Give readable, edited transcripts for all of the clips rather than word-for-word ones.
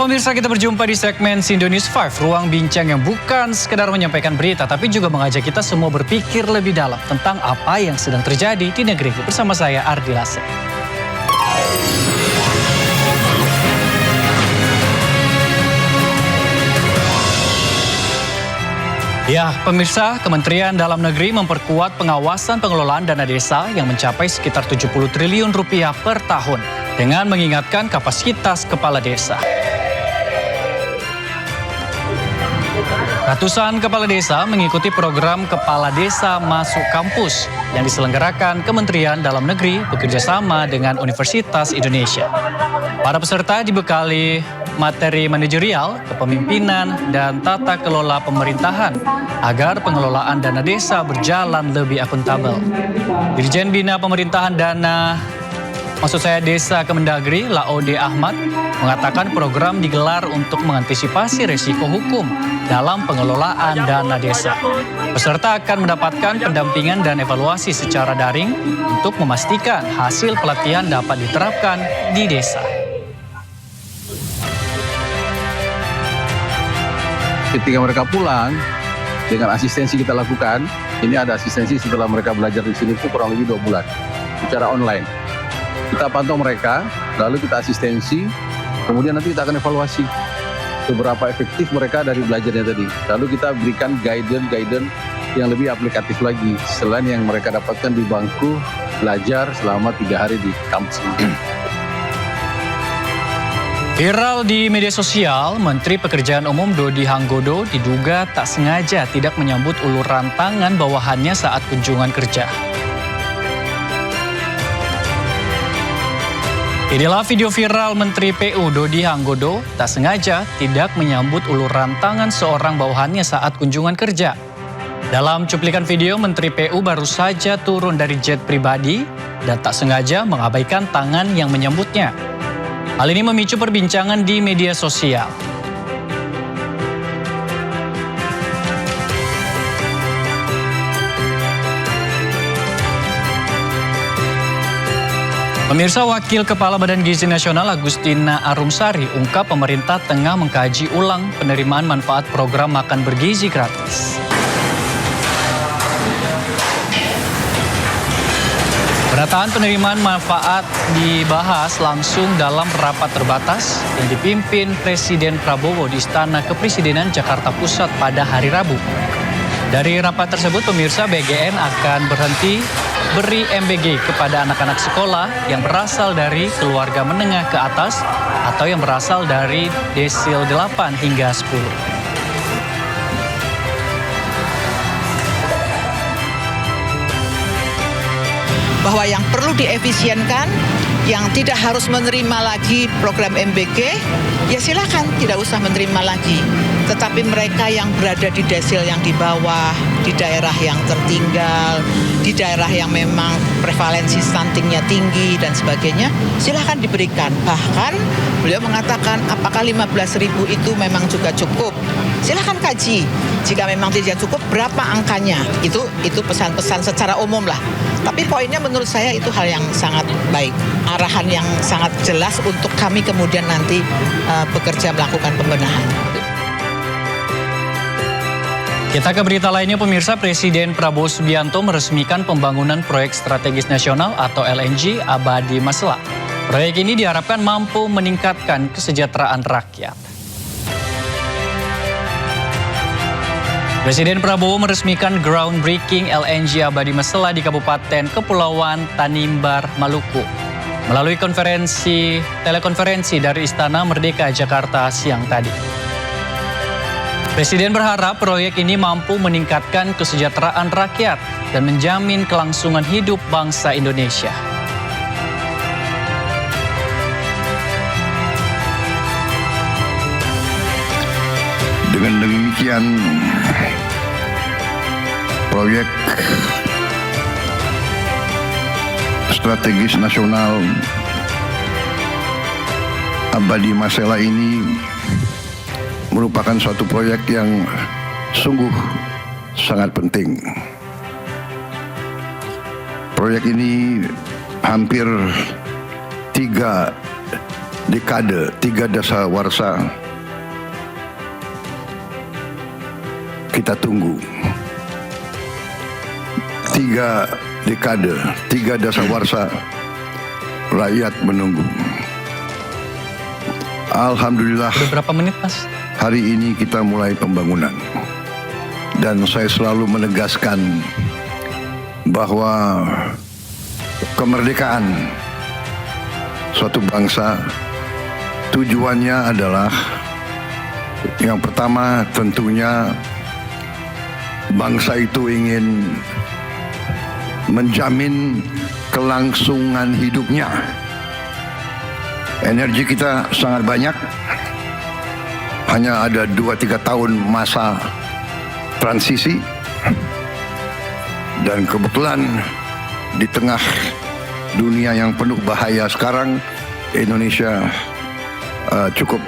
Halo pemirsa, kita berjumpa di segmen Sindo News 5, ruang bincang yang bukan sekedar menyampaikan berita, tapi juga mengajak kita semua berpikir lebih dalam tentang apa yang sedang terjadi di negeri. Bersama saya, Ardi Lase. Ya, pemirsa, Kementerian Dalam Negeri memperkuat pengawasan pengelolaan dana desa yang mencapai sekitar 70 triliun rupiah per tahun dengan mengingatkan kapasitas kepala desa. Ratusan kepala desa mengikuti program Kepala Desa Masuk Kampus yang diselenggarakan Kementerian Dalam Negeri bekerjasama dengan Universitas Indonesia. Para peserta dibekali materi manajerial, kepemimpinan, dan tata kelola pemerintahan agar pengelolaan dana desa berjalan lebih akuntabel. Dirjen Bina Pemerintahan Desa Kemendagri, Laode Ahmad, mengatakan program digelar untuk mengantisipasi resiko hukum dalam pengelolaan dana desa. Peserta akan mendapatkan pendampingan dan evaluasi secara daring untuk memastikan hasil pelatihan dapat diterapkan di desa. Ketika mereka pulang, dengan asistensi kita lakukan, ini ada asistensi setelah mereka belajar di sini itu kurang lebih 2 bulan, secara online. Kita pantau mereka, lalu kita asistensi, kemudian nanti kita akan evaluasi seberapa efektif mereka dari belajarnya tadi. Lalu kita berikan guidance yang lebih aplikatif lagi, selain yang mereka dapatkan di bangku belajar selama 3 hari di kampus ini. Viral di media sosial, Menteri Pekerjaan Umum Dodi Hanggodo diduga tak sengaja tidak menyambut uluran tangan bawahannya saat kunjungan kerja. Inilah video viral Menteri PU Dodi Hanggodo tak sengaja tidak menyambut uluran tangan seorang bawahannya saat kunjungan kerja. Dalam cuplikan video, Menteri PU baru saja turun dari jet pribadi dan tak sengaja mengabaikan tangan yang menyambutnya. Hal ini memicu perbincangan di media sosial. Pemirsa, Wakil Kepala Badan Gizi Nasional Agustina Arumsari ungkap pemerintah tengah mengkaji ulang penerimaan manfaat program makan bergizi gratis. Penataan penerimaan manfaat dibahas langsung dalam rapat terbatas yang dipimpin Presiden Prabowo di Istana Kepresidenan Jakarta Pusat pada hari Rabu. Dari rapat tersebut, pemirsa, BGN akan berhenti beri MBG kepada anak-anak sekolah yang berasal dari keluarga menengah ke atas atau yang berasal dari desil 8 hingga 10. Bahwa yang perlu diefisienkan, yang tidak harus menerima lagi program MBG, ya silakan tidak usah menerima lagi. Tetapi mereka yang berada di desil yang di bawah, di daerah yang tertinggal, di daerah yang memang prevalensi stuntingnya tinggi dan sebagainya, silakan diberikan. Bahkan beliau mengatakan apakah 15.000 itu memang juga cukup. Silakan kaji. Jika memang tidak cukup, berapa angkanya? Itu pesan-pesan secara umum lah. Tapi poinnya menurut saya itu hal yang sangat baik. Arahan yang sangat jelas untuk kami kemudian nanti bekerja melakukan pembenahan. Kita ke berita lainnya, pemirsa. Presiden Prabowo Subianto meresmikan pembangunan proyek strategis nasional atau LNG Abadi Masela. Proyek ini diharapkan mampu meningkatkan kesejahteraan rakyat. Presiden Prabowo meresmikan groundbreaking LNG Abadi Masela di Kabupaten Kepulauan Tanimbar, Maluku. Melalui telekonferensi dari Istana Merdeka Jakarta siang tadi. Presiden berharap proyek ini mampu meningkatkan kesejahteraan rakyat dan menjamin kelangsungan hidup bangsa Indonesia. Dengan demikian, proyek strategis nasional Abadi Masela ini merupakan suatu proyek yang sungguh sangat penting. Proyek ini hampir 3 dekade, 3 dasawarsa kita tunggu. 3 dekade, 3 dasawarsa rakyat menunggu. Alhamdulillah, Beberapa menit, Mas. hari ini kita mulai pembangunan. Dan saya selalu menegaskan bahwa kemerdekaan suatu bangsa tujuannya adalah yang pertama tentunya bangsa itu ingin menjamin kelangsungan hidupnya. Energi kita sangat banyak, hanya ada 2-3 tahun masa transisi, dan kebetulan di tengah dunia yang penuh bahaya sekarang, Indonesia cukup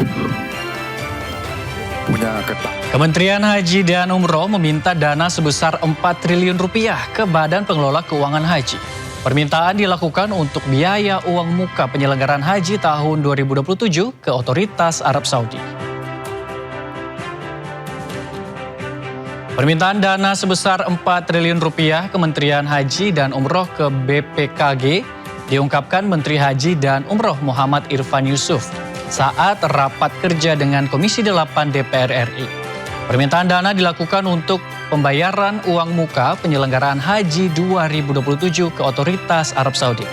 punya ketak. Kementerian Haji dan Umroh meminta dana sebesar 4 triliun rupiah ke Badan Pengelola Keuangan Haji. Permintaan dilakukan untuk biaya uang muka penyelenggaraan haji tahun 2027 ke Otoritas Arab Saudi. Permintaan dana sebesar 4 triliun rupiah Kementerian Haji dan Umroh ke BPKG diungkapkan Menteri Haji dan Umroh Muhammad Irfan Yusuf saat rapat kerja dengan Komisi 8 DPR RI. Permintaan dana dilakukan untuk pembayaran uang muka penyelenggaraan haji 2027 ke Otoritas Arab Saudi.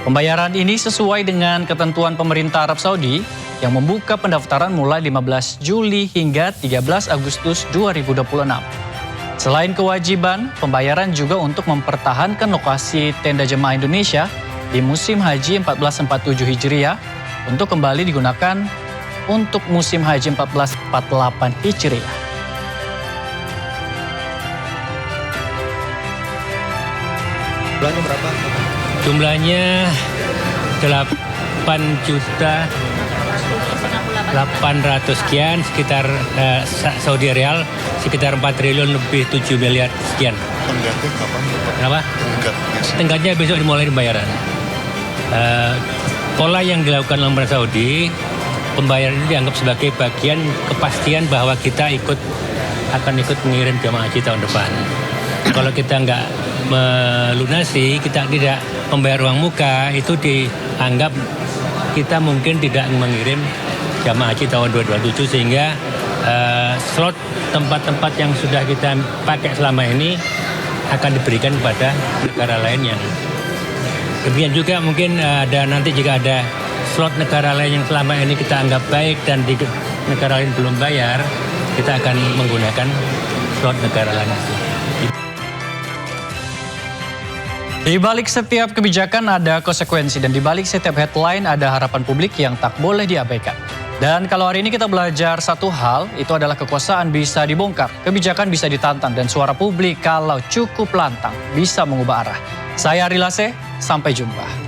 Pembayaran ini sesuai dengan ketentuan pemerintah Arab Saudi yang membuka pendaftaran mulai 15 Juli hingga 13 Agustus 2026. Selain kewajiban, pembayaran juga untuk mempertahankan lokasi tenda jemaah Indonesia di musim haji 1447 Hijriah untuk kembali digunakan untuk musim haji 1448 Hijriah. Jumlahnya berapa? Jumlahnya 8.800 sekian, sekitar Saudi Rial sekitar 4 triliun lebih 7 miliar sekian. Tenggatnya kapan? Kenapa? Tenggatnya besok dimulai pembayaran. Pola yang dilakukan oleh pemerintah Saudi, pembayaran ini dianggap sebagai bagian kepastian bahwa kita akan ikut mengirim jamaah haji tahun depan. Kalau kita nggak melunasi, kita tidak membayar uang muka, itu dianggap kita mungkin tidak mengirim jamaah haji tahun 2027, sehingga slot tempat-tempat yang sudah kita pakai selama ini akan diberikan kepada negara lain yang demikian juga mungkin nanti jika ada slot negara lain yang selama ini kita anggap baik dan di negara lain belum bayar, kita akan menggunakan slot negara lain. Di balik setiap kebijakan ada konsekuensi dan di balik setiap headline ada harapan publik yang tak boleh diabaikan. Dan kalau hari ini kita belajar satu hal, itu adalah kekuasaan bisa dibongkar, kebijakan bisa ditantang, dan suara publik kalau cukup lantang bisa mengubah arah. Saya Ari Lase, sampai jumpa.